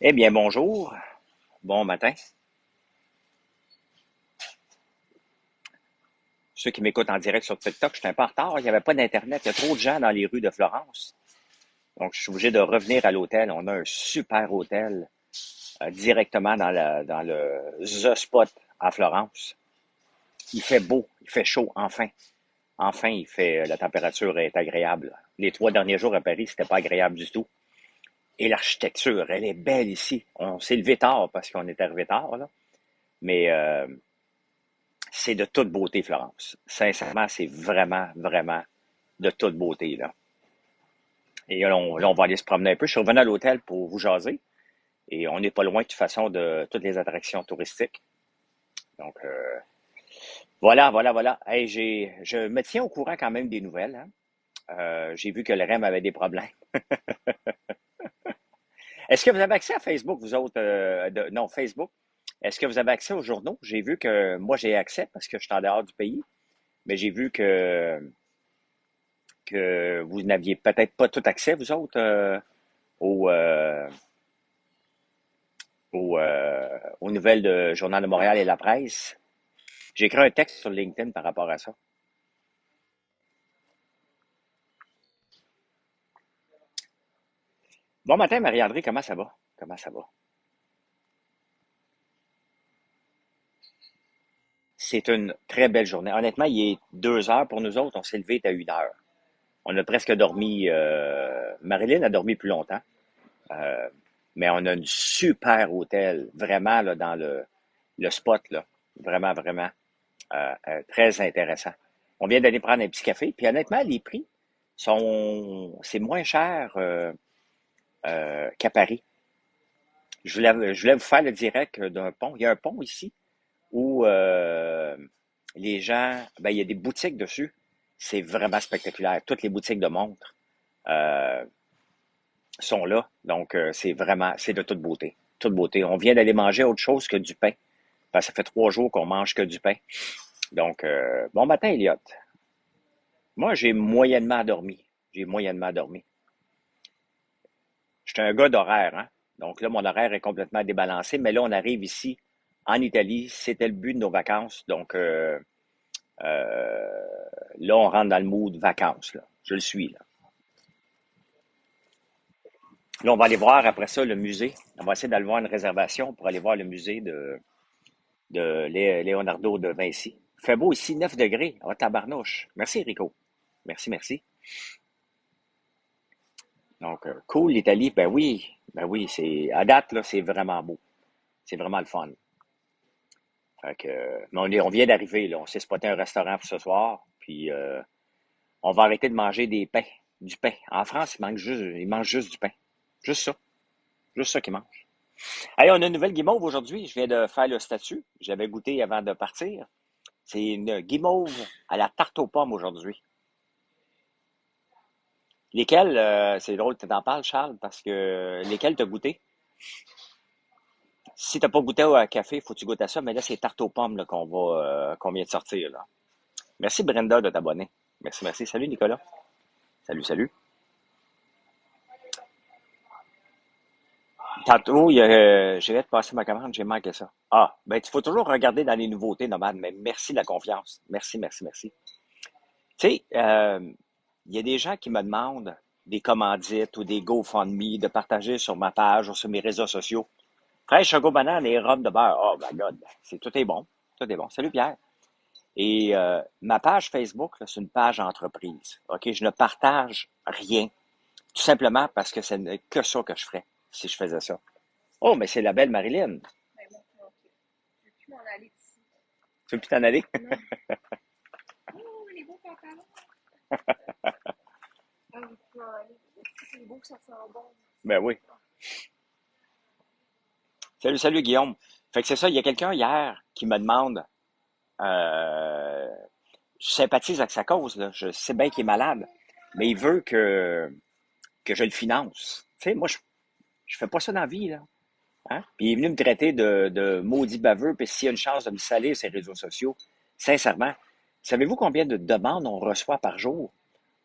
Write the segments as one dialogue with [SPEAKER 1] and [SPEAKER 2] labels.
[SPEAKER 1] Eh bien, bonjour, bon matin. Ceux qui m'écoutent en direct sur TikTok, je suis un peu en retard. Il n'y avait pas d'Internet. Il y a trop de gens dans les rues de Florence. Donc, je suis obligé de revenir à l'hôtel. On a un super hôtel directement dans le The Spot à Florence. Il fait beau, il fait chaud, enfin. Enfin, la température est agréable. Les 3 derniers jours à Paris, c'était pas agréable du tout. Et l'architecture, elle est belle ici. On s'est levé tard parce qu'on est arrivé tard, là. Mais c'est de toute beauté, Florence. Sincèrement, c'est vraiment, vraiment de toute beauté, là. Et là, on va aller se promener un peu. Je suis revenu à l'hôtel pour vous jaser. Et on n'est pas loin, de toute façon, de toutes les attractions touristiques. Donc, voilà, voilà, voilà. Hey, je me tiens au courant quand même des nouvelles, hein. J'ai vu que le REM avait des problèmes. Est-ce que vous avez accès à Facebook, vous autres? Non, Facebook. Est-ce que vous avez accès aux journaux? J'ai vu que moi, j'ai accès parce que je suis en dehors du pays. Mais j'ai vu que vous n'aviez peut-être pas tout accès, vous autres, aux, euh, aux nouvelles de Journal de Montréal et La Presse. J'ai écrit un texte sur LinkedIn par rapport à ça. Bon matin, Marie-André, comment ça va? Comment ça va? C'est une très belle journée. Honnêtement, il est 2 heures pour nous autres. On s'est levé à 1 heure. On a presque dormi. Marilyn a dormi plus longtemps. Euh, mais on a un super hôtel, vraiment, là, dans le spot, là. Vraiment, vraiment. Très intéressant. On vient d'aller prendre un petit café, puis honnêtement, les prix c'est moins cher qu'à Paris. Je voulais vous faire le direct d'un pont. Il y a un pont ici où les gens, ben, il y a des boutiques dessus. C'est vraiment spectaculaire. Toutes les boutiques de montres euh, sont là. Donc, c'est de toute beauté. Toute beauté. On vient d'aller manger autre chose que du pain. Parce que ça fait 3 jours qu'on mange que du pain. Donc, bon matin, Elliot. Moi, j'ai moyennement dormi. J'ai moyennement dormi. J'étais un gars d'horaire, hein. Donc là, mon horaire est complètement débalancé. Mais là, on arrive ici, en Italie. C'était le but de nos vacances. Donc, euh, là, on rentre dans le mood vacances, là. Je le suis, là. Là, on va aller voir après ça le musée. On va essayer d'aller voir une réservation pour aller voir le musée de Leonardo de Vinci. Il fait beau ici, 9 degrés. Oh, tabarnouche. Merci, Rico. Merci, merci. Donc, cool, l'Italie. Ben oui, à date, là, c'est vraiment beau. C'est vraiment le fun. Fait que, mais on vient d'arriver, là. On s'est spoté un restaurant pour ce soir. Puis, on va arrêter de manger du pain. En France, ils mangent juste du pain. Juste ça. Juste ça qu'ils mangent. Allez, on a une nouvelle guimauve aujourd'hui. Je viens de faire le statut. J'avais goûté avant de partir. C'est une guimauve à la tarte aux pommes aujourd'hui. Lesquelles, c'est drôle que tu en parles, Charles, parce que lesquelles t'as goûté? Si t'as pas goûté au café, faut que tu goûtes à ça, mais là, c'est tarte aux pommes là, qu'on vient de sortir, là. Merci Brenda de t'abonner. Merci, merci. Salut Nicolas. Salut, salut. Tantôt, j'ai hâte de passer ma commande, j'ai manqué ça. Ah, ben, il faut toujours regarder dans les nouveautés, Nomade, mais merci de la confiance. Merci, merci, merci. Tu sais, il y a des gens qui me demandent des commandites ou des GoFundMe de partager sur ma page ou sur mes réseaux sociaux. Fraîche choco banane et rhum de beurre. Oh my God, tout est bon. Tout est bon. Salut Pierre. Et ma page Facebook, là, c'est une page entreprise. OK? Je ne partage rien. Tout simplement parce que ce n'est que ça que je ferais si je faisais ça. Oh, mais c'est la belle Marilyn. Tu veux plus t'en aller? Ben oui. Salut, salut Guillaume. Fait que c'est ça, il y a quelqu'un hier qui me demande, euh, je sympathise avec sa cause, là. Je sais bien qu'il est malade, mais il veut que je le finance. Tu sais, moi, je fais pas ça dans la vie, là. Hein? Puis il est venu me traiter de maudit baveux, puis s'il y a une chance de me salir sur les réseaux sociaux, sincèrement, savez-vous combien de demandes on reçoit par jour?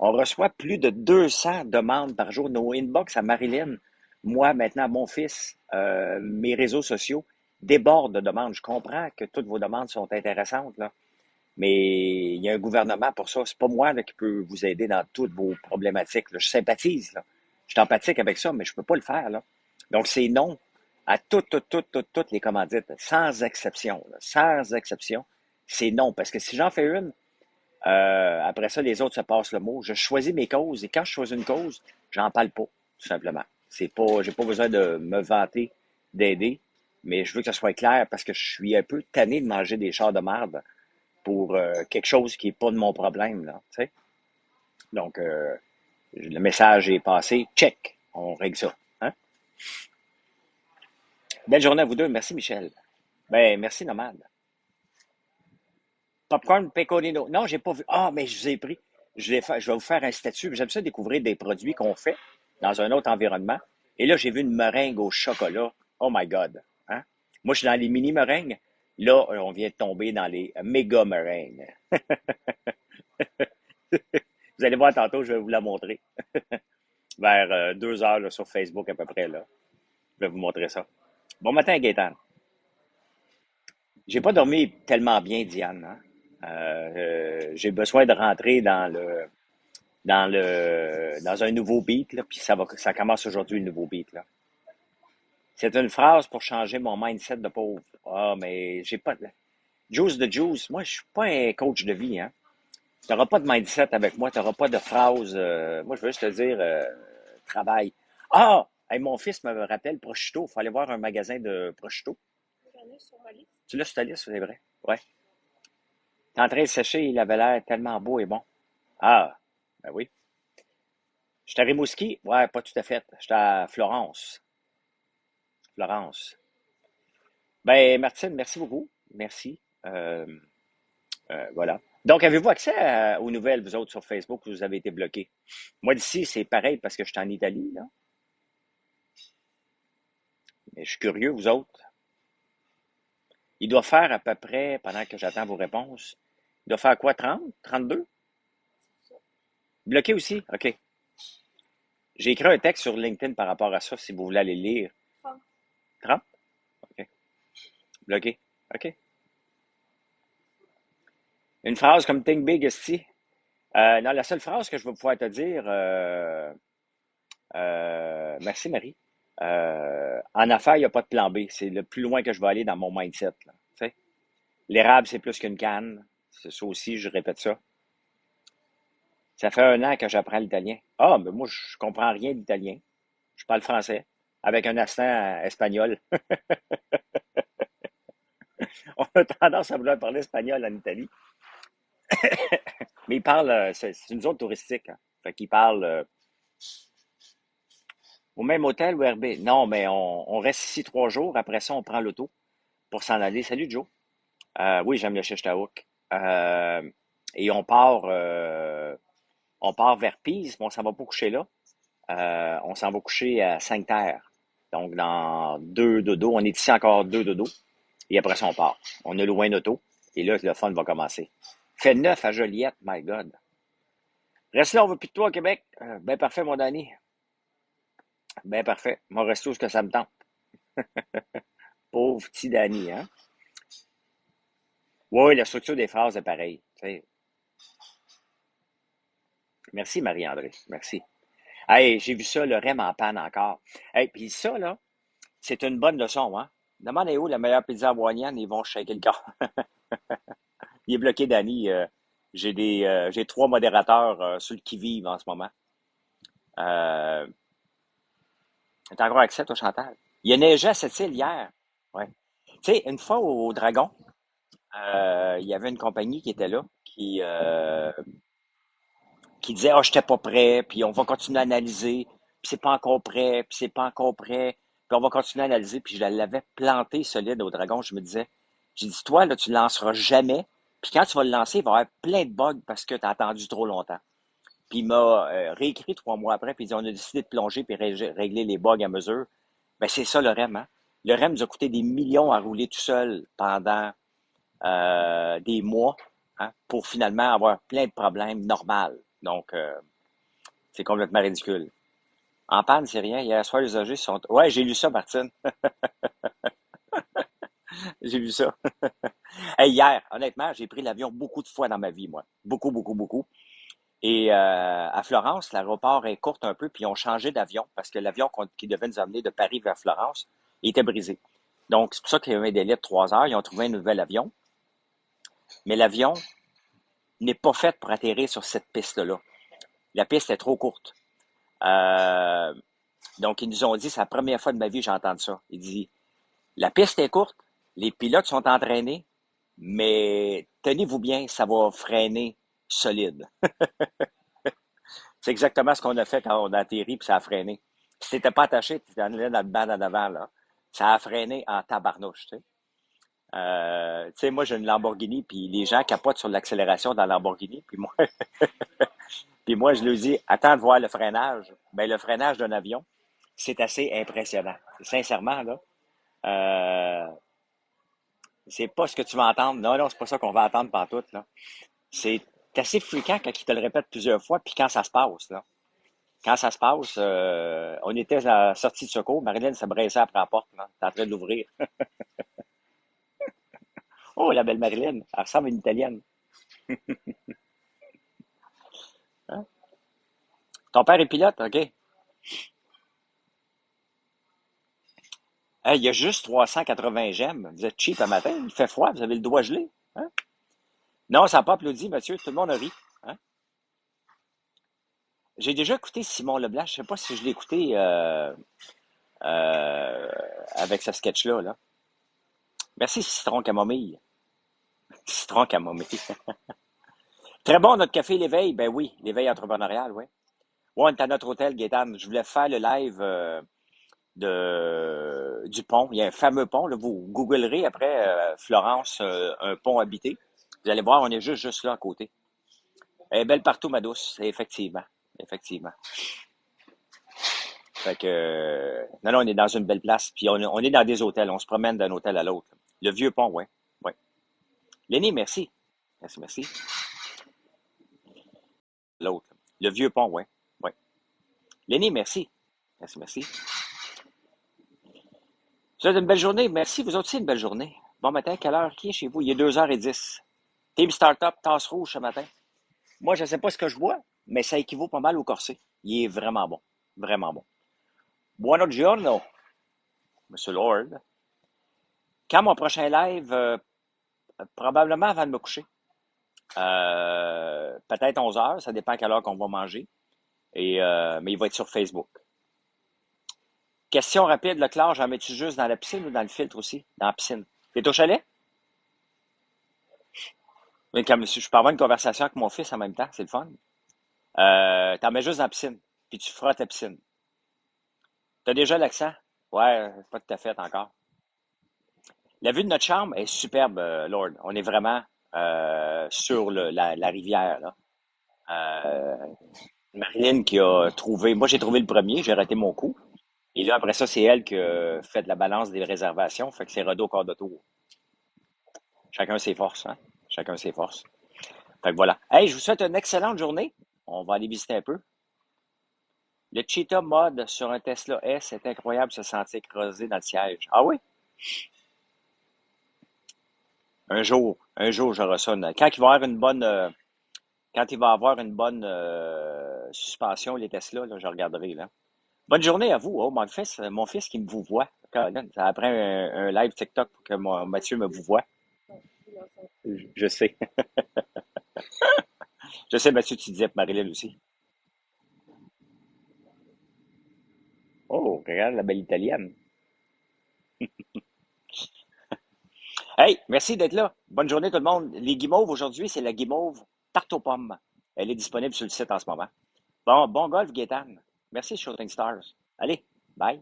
[SPEAKER 1] On reçoit plus de 200 demandes par jour. Nos inbox à Marilyn Moi, maintenant, mon fils, mes réseaux sociaux débordent de demandes. Je comprends que toutes vos demandes sont intéressantes, là, mais il y a un gouvernement pour ça. C'est pas moi là, qui peut vous aider dans toutes vos problématiques, là. Je sympathise, là. Je suis empathique avec ça, mais je peux pas le faire, là. Donc, c'est non à toutes les commandites, sans exception, là. Sans exception, c'est non. Parce que si j'en fais une, après ça, les autres se passent le mot. Je choisis mes causes et quand je choisis une cause, j'en parle pas, tout simplement. C'est pas, j'ai pas besoin de me vanter d'aider, mais je veux que ça soit clair parce que je suis un peu tanné de manger des chars de marde pour quelque chose qui est pas de mon problème, là, tu sais. Donc, le message est passé. Check. On règle ça. Hein? Belle journée à vous deux. Merci, Michel. Ben, merci, Nomade. Popcorn pecorino. Non, j'ai pas vu. Ah, mais je vous ai pris. Je vais vous faire un statut. J'aime ça découvrir des produits qu'on fait dans un autre environnement. Et là, j'ai vu une meringue au chocolat. Oh my God. Hein? Moi, je suis dans les mini meringues. Là, on vient de tomber dans les méga meringues. Vous allez voir tantôt, je vais vous la montrer. Vers 2 heures là, sur Facebook à peu près. Là. Je vais vous montrer ça. Bon matin, Gaëtan. J'ai pas dormi tellement bien, Diane. Hein? J'ai besoin de rentrer dans un nouveau beat, là, puis ça commence aujourd'hui le nouveau beat, là. C'est une phrase pour changer mon mindset de pauvre. Ah, mais j'ai pas de... Juice de juice. Moi, je suis pas un coach de vie, hein. Tu n'auras pas de mindset avec moi, tu n'auras pas de phrase. Moi, je veux juste te dire, travail. Ah! Hey, mon fils me rappelle prosciutto. Il faut aller voir un magasin de prosciutto. Tu l'as sur ta liste, c'est vrai? Ouais. T'es en train de sécher, il avait l'air tellement beau et bon. Ah, ben oui. J'étais à Rimouski? Ouais, pas tout à fait. J'étais à Florence. Florence. Ben, Martine, merci beaucoup. Merci. Voilà. Donc, avez-vous accès aux nouvelles, vous autres, sur Facebook, où vous avez été bloqués? Moi, d'ici, c'est pareil parce que je suis en Italie, là. Mais je suis curieux, vous autres. Il doit faire à peu près, pendant que j'attends vos réponses, il doit faire quoi, 30, 32? Bloqué aussi? OK. J'ai écrit un texte sur LinkedIn par rapport à ça, si vous voulez aller le lire. 30? OK. Bloqué. OK. Une phrase comme Think Big, esti. Non, la seule phrase que je vais pouvoir te dire, merci Marie. En affaires, il n'y a pas de plan B. C'est le plus loin que je vais aller dans mon mindset, là. Tu sais? L'érable, c'est plus qu'une canne. C'est ça aussi, je répète ça. Ça fait 1 an que j'apprends l'italien. Ah, mais moi, je comprends rien d'italien. Je parle français avec un accent espagnol. On a tendance à vouloir parler espagnol en Italie. Mais ils parlent, c'est une zone touristique. Hein. Fait qu'ils parlent au même hôtel ou RB. Non, mais on reste ici 3 jours. Après ça, on prend l'auto pour s'en aller. Salut, Joe. Oui, j'aime le Chichtaouk. Et on part vers Pise, mais on s'en va pas coucher là. On s'en va coucher à 5 terres. Donc, dans 2 dodos. On est ici encore 2 dodos. Et après ça, on part. On a loué un auto. Et là, le fun va commencer. Fait 9 à Joliette, my God. Reste là, on veut plus de toi au Québec. Ben parfait, mon Danny. Ben parfait. Moi, reste où ce que ça me tente. Pauvre petit Danny, hein? Oui, la structure des phrases est pareille. Tu sais. Merci, Marie-André. Merci. Hey, j'ai vu ça, le REM en panne encore. Hey, puis ça, là, c'est une bonne leçon, hein? Demandez où la meilleure pizza hawaïenne, ils vont shaker le corps. Il est bloqué, Danny. J'ai 3 modérateurs sur le qui-vive en ce moment. Euh, T'as encore accès, toi, Chantal? Il a neigé à cette île hier. Ouais. Tu sais, une fois au Dragon, il y avait une compagnie qui était là, qui disait, ah, j'étais pas prêt, puis on va continuer à analyser, puis c'est pas encore prêt, puis c'est pas encore prêt, puis on va continuer à analyser, puis je l'avais planté solide au Dragon. Je me disais, j'ai dit, toi, là, tu le lanceras jamais, puis quand tu vas le lancer, il va y avoir plein de bugs parce que tu as attendu trop longtemps. Puis il m'a réécrit 3 mois après, puis il dit, on a décidé de plonger puis régler les bugs à mesure. Ben, c'est ça le REM, hein? Le REM nous a coûté des millions à rouler tout seul pendant des mois, hein, pour finalement avoir plein de problèmes normaux. Donc, c'est complètement ridicule. En panne, c'est rien. Hier soir, les OG sont. Ouais, j'ai lu ça, Martine. J'ai lu ça. Hey, hier, honnêtement, j'ai pris l'avion beaucoup de fois dans ma vie, moi. Beaucoup, beaucoup, beaucoup. Et à Florence, l'aéroport est courte un peu, puis ils ont changé d'avion parce que l'avion qui devait nous amener de Paris vers Florence il était brisé. Donc, c'est pour ça qu'il y a eu un délai de 3 heures. Ils ont trouvé un nouvel avion. Mais l'avion n'est pas fait pour atterrir sur cette piste-là. La piste est trop courte. Euh, donc, ils nous ont dit, c'est la première fois de ma vie que j'entends ça. Ils disent, la piste est courte, les pilotes sont entraînés, mais tenez-vous bien, ça va freiner solide. C'est exactement ce qu'on a fait quand on a atterri, puis ça a freiné. Si t'étais pas attaché, tu étais allé dans le banc en avant, là. Ça a freiné en tabarnouche, tu sais. Tu sais, moi, j'ai une Lamborghini, puis les gens capotent sur l'accélération dans la Lamborghini, puis moi, je leur dis, attends de voir le freinage. Ben, le freinage d'un avion, c'est assez impressionnant. Sincèrement, là, euh, c'est pas ce que tu vas entendre. Non, non, c'est pas ça qu'on va entendre pantoute, là. C'est assez fréquent quand ils te le répètent plusieurs fois, puis quand ça se passe, là. Quand ça se passe, on était à la sortie de secours. Marilyn se braissait après la porte, là. T'es en train de l'ouvrir. Oh, la belle Marilyn. Elle ressemble à une Italienne. Hein? Ton père est pilote, OK? Hey, il y a juste 380 gemmes. Vous êtes cheap un matin. Il fait froid. Vous avez le doigt gelé. Hein? Non, ça n'a pas applaudi, monsieur. Tout le monde a ri. Hein? J'ai déjà écouté Simon Leblanc. Je ne sais pas si je l'ai écouté euh, avec ce sketch-là. Là. Merci, Citron Camomille. Citron Camomille. Très bon, notre café L'éveil. Ben oui, l'éveil entrepreneurial, oui. Ouais, on est à notre hôtel, Gaétane. Je voulais faire le live du pont. Il y a un fameux pont. Là, vous googlerez après Florence, un pont habité. Vous allez voir, on est juste là à côté. Elle est belle partout, ma douce. Effectivement. Effectivement. Fait que, non, non, on est dans une belle place. Puis on est dans des hôtels. On se promène d'un hôtel à l'autre. Le vieux pont, oui. Oui. Lenny, merci. Merci, merci. L'autre. Le vieux pont, oui. Oui. Lenny, merci. Merci, merci. Vous avez une belle journée. Merci. Vous aussi, une belle journée. Bon matin, quelle heure? Qui est chez vous? Il est 2h10. Team Startup, tasse rouge ce matin. Moi, je ne sais pas ce que je bois, mais ça équivaut pas mal au corset. Il est vraiment bon. Vraiment bon. Buono giorno, Monsieur Lord. Quand mon prochain live? Probablement avant de me coucher. Peut-être 11 heures, ça dépend à quelle heure qu'on va manger. Mais il va être sur Facebook. Question rapide, le Claire, j'en mets-tu juste dans la piscine ou dans le filtre aussi? Dans la piscine. T'es au chalet? Mais comme je peux avoir une conversation avec mon fils en même temps, c'est le fun. T'en mets juste dans la piscine, puis tu frottes ta piscine. T'as déjà l'accent? Ouais, pas tout à fait encore. La vue de notre chambre est superbe, Lord. On est vraiment sur la rivière, là. Euh, Marilyn qui a trouvé. Moi, j'ai trouvé le premier, j'ai raté mon coup. Et là, après ça, c'est elle qui a fait la balance des réservations. Fait que c'est Rodо au quart de tour. Chacun ses forces, hein? Chacun ses forces. Fait que voilà. Hey, je vous souhaite une excellente journée. On va aller visiter un peu. Le Cheetah Mode sur un Tesla S, c'est incroyable de se sentir creusé dans le siège. Ah oui? Un jour, j'aurai ça. Quand il va avoir une bonne, quand il va avoir une bonne suspension, les Tesla, là, je regarderai, là. Bonne journée à vous. Oh, mon fils qui me vous voit. Colin, ça après un live TikTok pour que Mathieu me vous voit. Je sais. Je sais, Mathieu, tu disais pour Marilyn aussi. Oh, regarde la belle italienne. Hey, merci d'être là. Bonne journée tout le monde. Les guimauves aujourd'hui, c'est la guimauve tarte aux pommes. Elle est disponible sur le site en ce moment. Bon golf, Gaétan. Merci, Shooting Stars. Allez, bye.